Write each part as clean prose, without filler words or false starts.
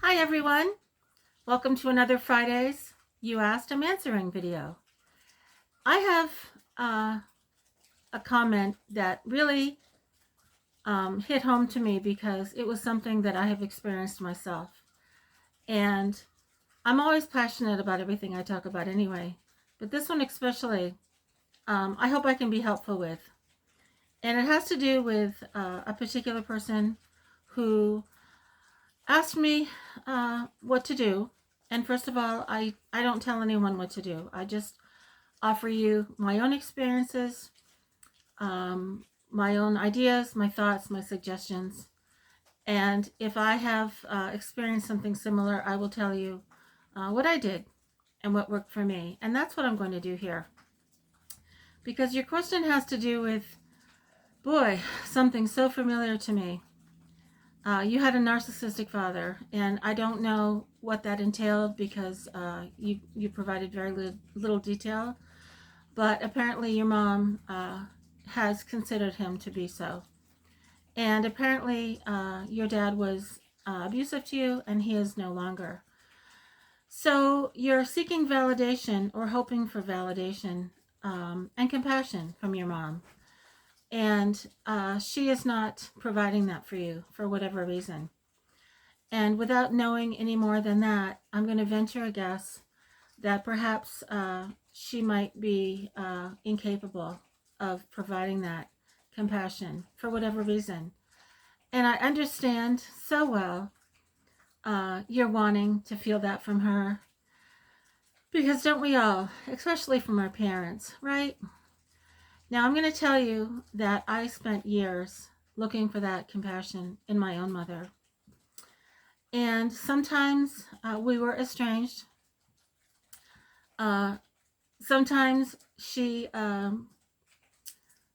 Hi everyone, welcome to another Fridays You Asked I'm Answering video. I have a comment that really hit home to me because it was something that I have experienced myself. And I'm always passionate about everything I talk about anyway, but this one especially, I hope I can be helpful with. And it has to do with a particular person who asked me what to do. And first of all, I don't tell anyone what to do. I just offer you my own experiences, my own ideas, my thoughts, my suggestions. And if I have experienced something similar, I will tell you what I did and what worked for me. And that's what I'm going to do here. Because your question has to do with, boy, something so familiar to me. You had a narcissistic father, and I don't know what that entailed because you provided very little detail, but apparently your mom has considered him to be so. And apparently your dad was abusive to you, and he is no longer. So you're seeking validation or hoping for validation and compassion from your mom. And she is not providing that for you for whatever reason. And without knowing any more than that, I'm going to venture a guess that perhaps she might be incapable of providing that compassion for whatever reason. And I understand so well you're wanting to feel that from her. Because don't we all, especially from our parents, right? Now I'm going to tell you that I spent years looking for that compassion in my own mother. And sometimes we were estranged. Sometimes she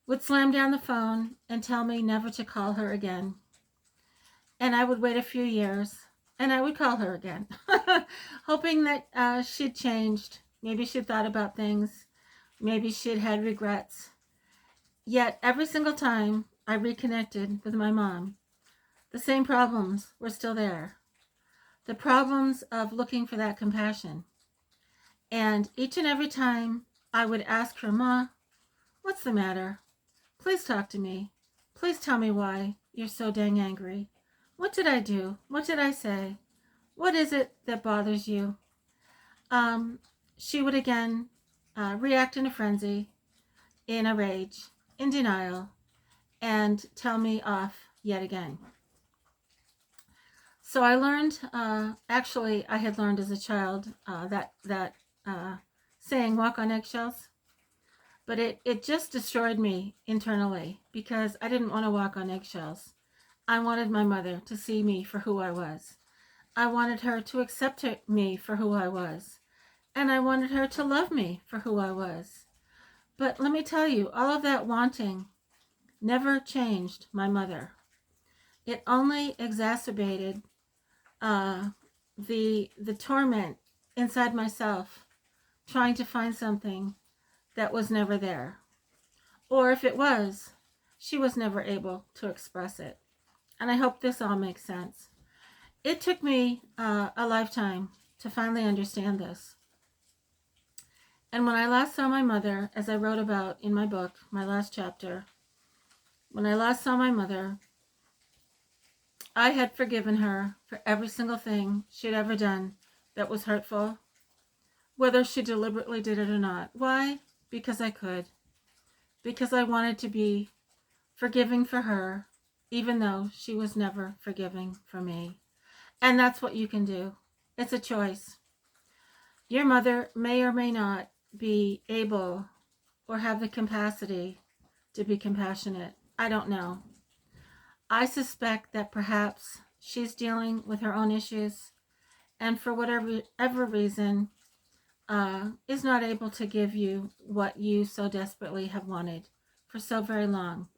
would slam down the phone and tell me never to call her again. And I would wait a few years and I would call her again, hoping that she'd changed. Maybe she'd thought about things. Maybe she'd had regrets. Yet every single time I reconnected with my mom, the same problems were still there. The problems of looking for that compassion. And each and every time I would ask her, Ma, what's the matter? Please talk to me. Please tell me why you're so dang angry. What did I do? What did I say? What is it that bothers you? She would again react in a frenzy, in a rage, in denial, and tell me off yet again. So I learned, actually, I had learned as a child that saying, walk on eggshells. But it just destroyed me internally because I didn't want to walk on eggshells. I wanted my mother to see me for who I was. I wanted her to accept me for who I was. And I wanted her to love me for who I was. But let me tell you, all of that wanting never changed my mother. It only exacerbated the torment inside myself, trying to find something that was never there. Or if it was, she was never able to express it. And I hope this all makes sense. It took me a lifetime to finally understand this. And when I last saw my mother, as I wrote about in my book, my last chapter, when I last saw my mother, I had forgiven her for every single thing she'd ever done that was hurtful, whether she deliberately did it or not. Why? Because I could. Because I wanted to be forgiving for her, even though she was never forgiving for me. And that's what you can do. It's a choice. Your mother may or may not be able or have the capacity to be compassionate. I don't know. I suspect that perhaps she's dealing with her own issues and for whatever reason is not able to give you what you so desperately have wanted for so very long.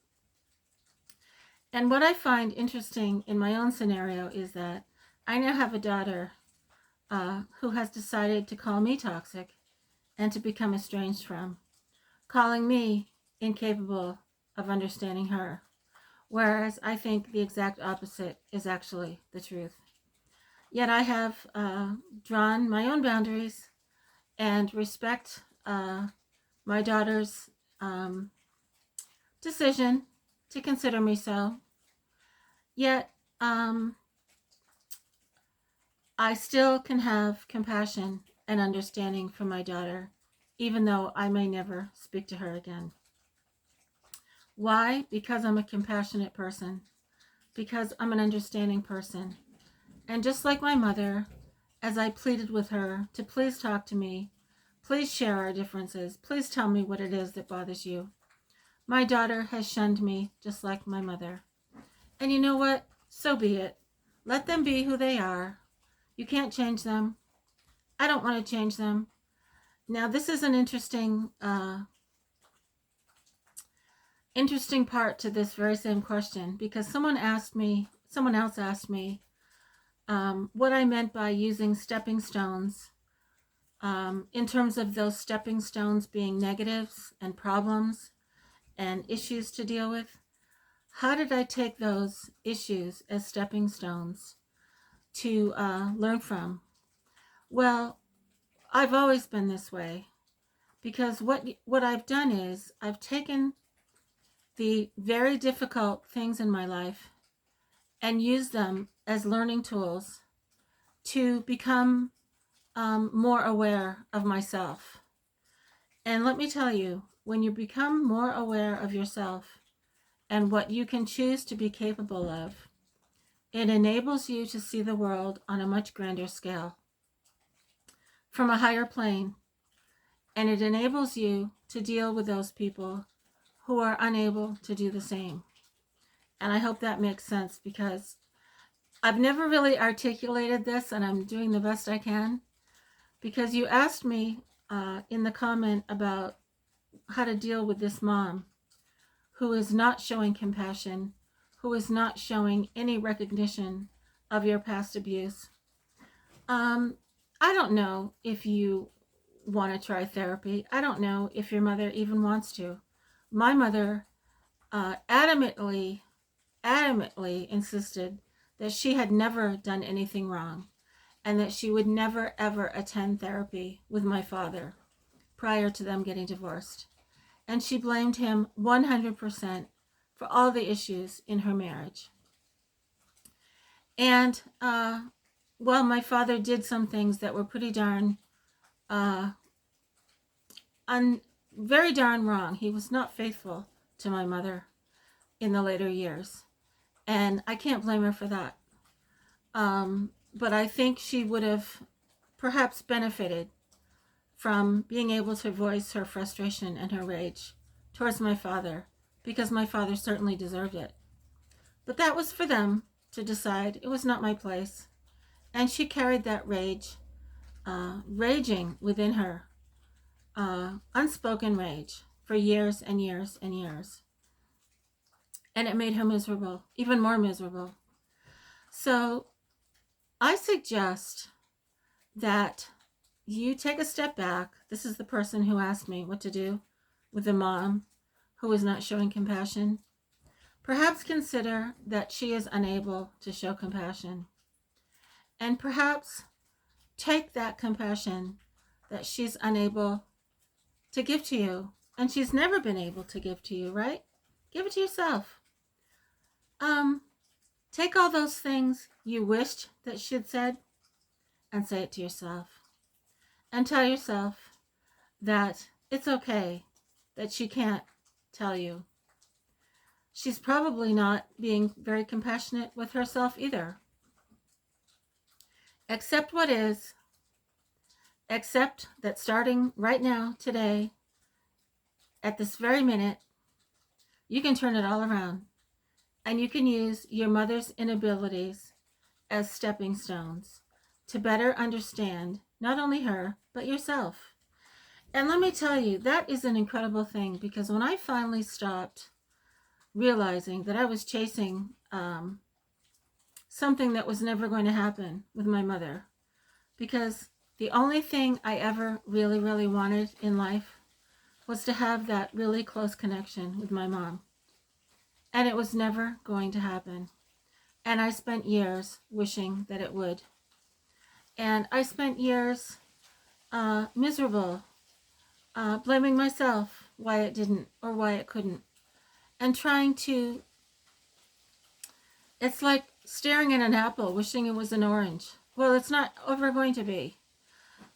And what I find interesting in my own scenario is that I now have a daughter who has decided to call me toxic and to become estranged from, calling me incapable of understanding her. Whereas I think the exact opposite is actually the truth. Yet I have drawn my own boundaries and respect my daughter's decision to consider me so. Yet I still can have compassion and understanding for my daughter, even though I may never speak to her again. Why? Because I'm a compassionate person, because I'm an understanding person. And just like my mother, as I pleaded with her to please talk to me, please share our differences, please tell me what it is that bothers you, my daughter has shunned me just like my mother. And you know what? So be it. Let them be who they are. You can't change them. I don't want to change them. Now, this is an interesting part to this very same question, because someone else asked me what I meant by using stepping stones in terms of those stepping stones being negatives and problems and issues to deal with. How did I take those issues as stepping stones to learn from? Well, I've always been this way, because what I've done is I've taken the very difficult things in my life and used them as learning tools to become more aware of myself. And let me tell you, when you become more aware of yourself and what you can choose to be capable of, it enables you to see the world on a much grander scale, from a higher plane, and it enables you to deal with those people who are unable to do the same. And I hope that makes sense, because I've never really articulated this, and I'm doing the best I can, because you asked me in the comment about how to deal with this mom who is not showing compassion, who is not showing any recognition of your past abuse. I don't know if you want to try therapy. I don't know if your mother even wants to. My mother adamantly insisted that she had never done anything wrong and that she would never ever attend therapy with my father prior to them getting divorced. And she blamed him 100% for all the issues in her marriage. And well, my father did some things that were pretty darn very darn wrong. He was not faithful to my mother in the later years, and I can't blame her for that. But I think she would have perhaps benefited from being able to voice her frustration and her rage towards my father, because my father certainly deserved it. But that was for them to decide. It was not my place. And she carried that rage, raging within her, unspoken rage, for years and years and years. And it made her miserable, even more miserable. So I suggest that you take a step back. This is the person who asked me what to do with the mom who is not showing compassion. Perhaps consider that she is unable to show compassion. And perhaps take that compassion that she's unable to give to you, and she's never been able to give to you, right? Give it to yourself. Take all those things you wished that she'd said and say it to yourself. And tell yourself that it's okay that she can't tell you. She's probably not being very compassionate with herself either. Accept what is. Accept that starting right now, today, at this very minute, you can turn it all around. And you can use your mother's inabilities as stepping stones to better understand not only her, but yourself. And let me tell you, that is an incredible thing, because when I finally stopped realizing that I was chasing something that was never going to happen with my mother, because the only thing I ever really, really wanted in life was to have that really close connection with my mom. And it was never going to happen. And I spent years wishing that it would. And I spent years miserable, blaming myself why it didn't or why it couldn't, and trying to, it's like staring at an apple, wishing it was an orange. Well, it's not ever going to be.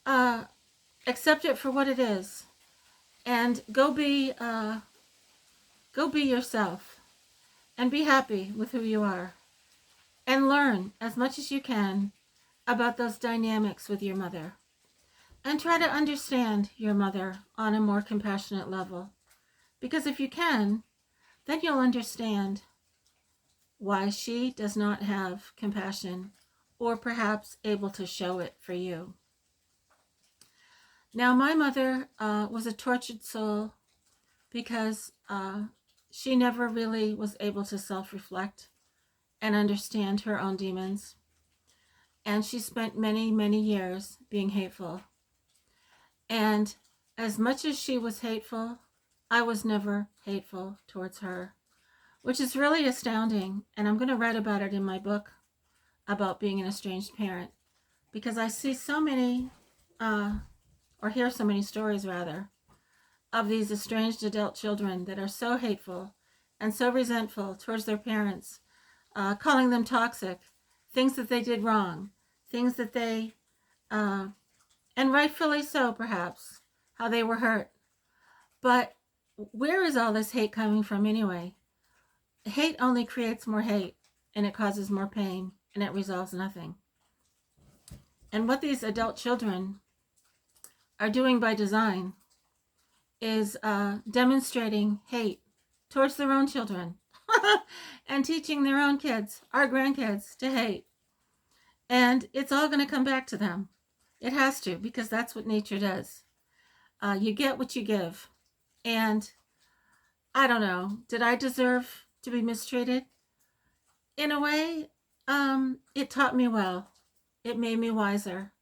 Uh, accept it for what it is, and go be yourself, and be happy with who you are, and learn as much as you can about those dynamics with your mother, and try to understand your mother on a more compassionate level. Because if you can, then you'll understand why she does not have compassion, or perhaps able to show it for you. Now, my mother was a tortured soul because she never really was able to self-reflect and understand her own demons. And she spent many, many years being hateful. And as much as she was hateful, I was never hateful towards her, which is really astounding. And I'm going to write about it in my book about being an estranged parent, because I see so many, or hear so many stories rather, of these estranged adult children that are so hateful and so resentful towards their parents, calling them toxic, things that they did wrong, things that they, and rightfully so perhaps, how they were hurt. But where is all this hate coming from anyway? Hate only creates more hate, and it causes more pain, and it resolves nothing. And what these adult children are doing by design is demonstrating hate towards their own children and teaching their own kids, our grandkids, to hate. And it's all going to come back to them. It has to, because that's what nature does. You get what you give. And I don't know, did I deserve to be mistreated? In a way, it taught me well. It made me wiser.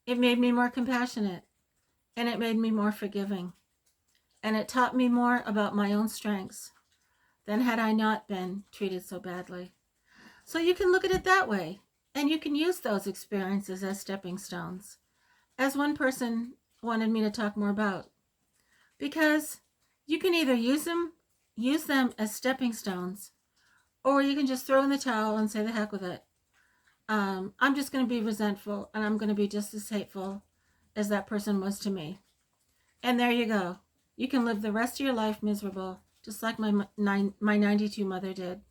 It made me more compassionate. And it made me more forgiving. And it taught me more about my own strengths than had I not been treated so badly. So you can look at it that way, and you can use those experiences as stepping stones, as one person wanted me to talk more about. Because you can either use them as stepping stones, or you can just throw in the towel and say the heck with it. I'm just going to be resentful, and I'm going to be just as hateful as that person was to me. And there you go. You can live the rest of your life miserable, just like my 92 mother did.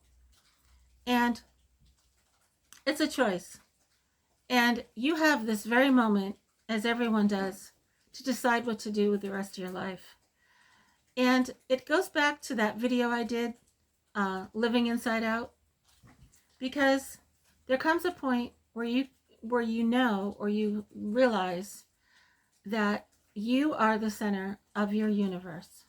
And it's a choice. And you have this very moment, as everyone does, to decide what to do with the rest of your life. And it goes back to that video I did, Living Inside Out, because there comes a point where you know, or you realize that you are the center of your universe.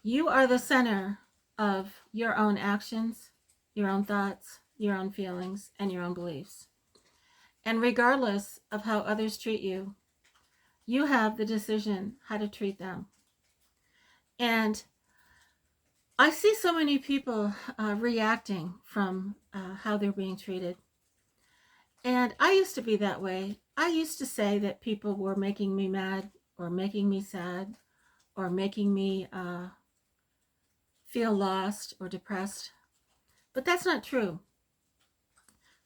You are the center of your own actions, your own thoughts, your own feelings, and your own beliefs. And regardless of how others treat you, you have the decision how to treat them. And I see so many people reacting from how they're being treated. And I used to be that way. I used to say that people were making me mad, or making me sad, or making me feel lost or depressed. But that's not true.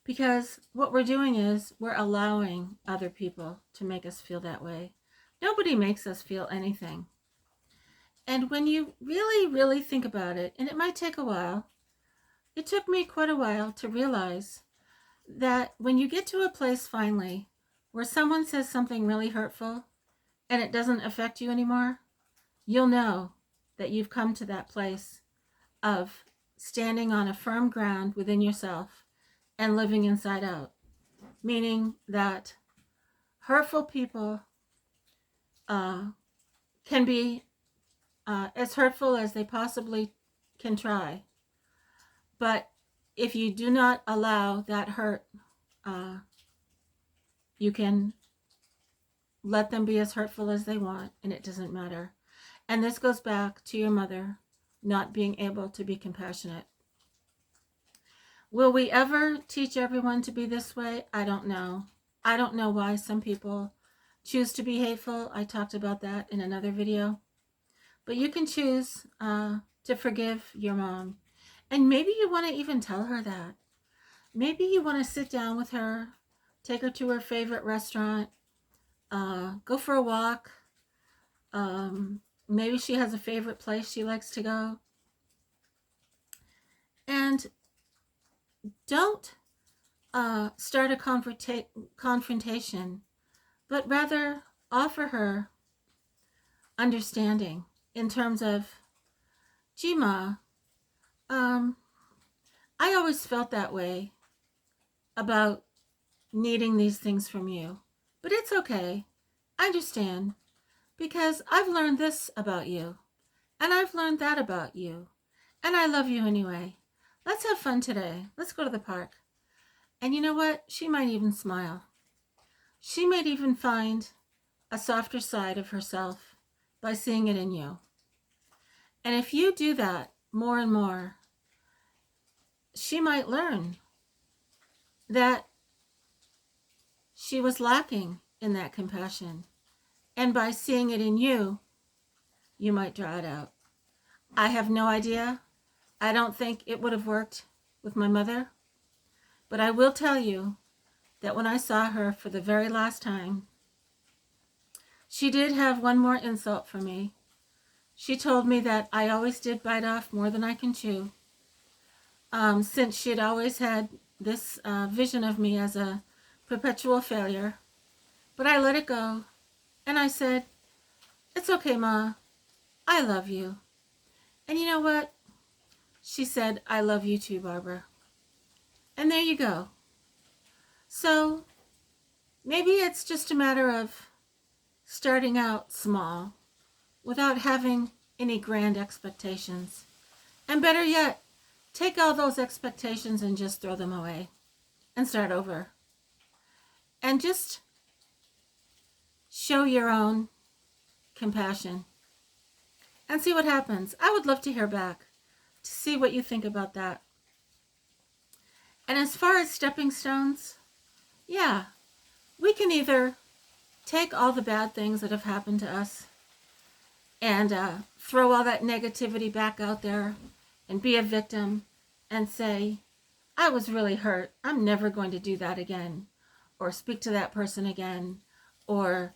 Because what we're doing is we're allowing other people to make us feel that way. Nobody makes us feel anything. And when you really, really think about it, and it might take a while, it took me quite a while to realize that when you get to a place finally where someone says something really hurtful and it doesn't affect you anymore, you'll know that you've come to that place of standing on a firm ground within yourself and living inside out. Meaning that hurtful people can be as hurtful as they possibly can try. But if you do not allow that hurt, you can let them be as hurtful as they want, and it doesn't matter. And this goes back to your mother not being able to be compassionate. Will we ever teach everyone to be this way? I don't know. I don't know why some people choose to be hateful. I talked about that in another video. But you can choose to forgive your mom. And maybe you want to even tell her that. Maybe you want to sit down with her, take her to her favorite restaurant, go for a walk. Maybe she has a favorite place she likes to go. And don't start a confrontation, but rather offer her understanding in terms of, gee, Ma, I always felt that way about needing these things from you, but it's okay. I understand because I've learned this about you, and I've learned that about you, and I love you anyway. Let's have fun today. Let's go to the park. And you know what? She might even smile. She might even find a softer side of herself by seeing it in you. And if you do that more and more, she might learn that she was lacking in that compassion. And by seeing it in you, you might draw it out. I have no idea. I don't think it would have worked with my mother. But I will tell you that when I saw her for the very last time, she did have one more insult for me. She told me that I always did bite off more than I can chew. Since she had always had this vision of me as a perpetual failure. But I let it go. And I said, it's okay, Ma. I love you. And you know what? She said, I love you too, Barbara. And there you go. So maybe it's just a matter of starting out small without having any grand expectations. And better yet, take all those expectations and just throw them away and start over. And just show your own compassion and see what happens. I would love to hear back, to see what you think about that. And as far as stepping stones, yeah, we can either take all the bad things that have happened to us and throw all that negativity back out there and be a victim and say, I was really hurt. I'm never going to do that again, or speak to that person again, or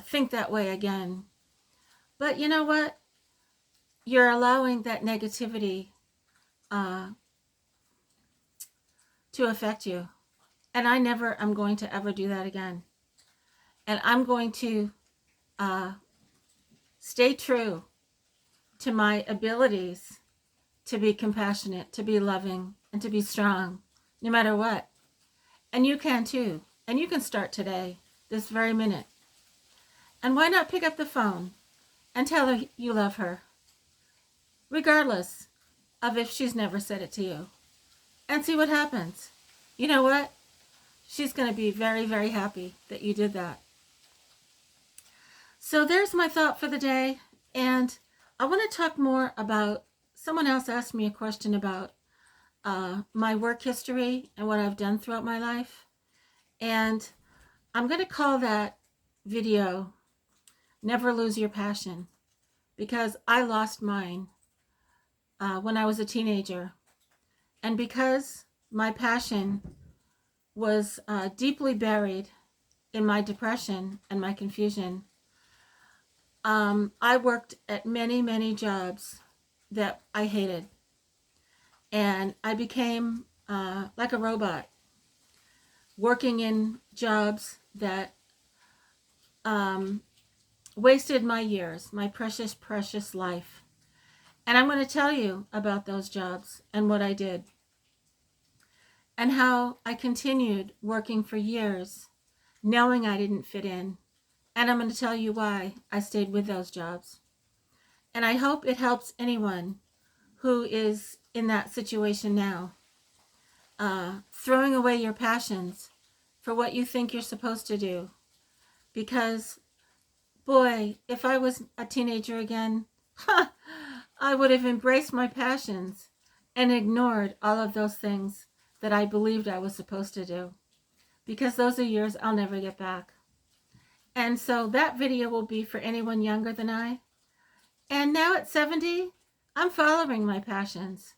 think that way again. But you know what? You're allowing that negativity to affect you. And I never am going to ever do that again. And I'm going to stay true to my abilities to be compassionate, to be loving, and to be strong, no matter what. And you can too. And you can start today, this very minute. And why not pick up the phone and tell her you love her, regardless of if she's never said it to you, and see what happens. You know what? She's going to be very, very happy that you did that. So there's my thought for the day. And I want to talk more about, someone else asked me a question about my work history and what I've done throughout my life. And I'm going to call that video, Never Lose Your Passion, because I lost mine when I was a teenager. And because my passion was deeply buried in my depression and my confusion, I worked at many, many jobs that I hated. And I became like a robot, working in jobs that wasted my years, my precious, precious life. And I'm going to tell you about those jobs and what I did, and how I continued working for years, knowing I didn't fit in. And I'm going to tell you why I stayed with those jobs. And I hope it helps anyone who is in that situation now, throwing away your passions for what you think you're supposed to do. Because, boy, if I was a teenager again, I would have embraced my passions and ignored all of those things that I believed I was supposed to do. because those are years I'll never get back. And so that video will be for anyone younger than I. And now at 70, I'm following my passions.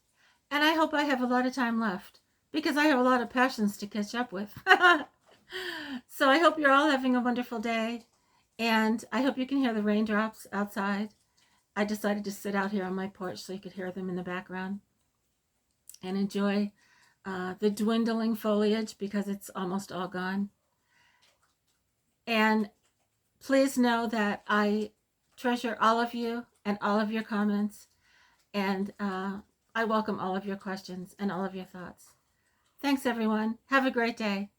And I hope I have a lot of time left because I have a lot of passions to catch up with. So I hope you're all having a wonderful day. And I hope you can hear the raindrops outside. I decided to sit out here on my porch so you could hear them in the background and enjoy the dwindling foliage because it's almost all gone. And please know that I treasure all of you and all of your comments, and I welcome all of your questions and all of your thoughts. Thanks, everyone. Have a great day.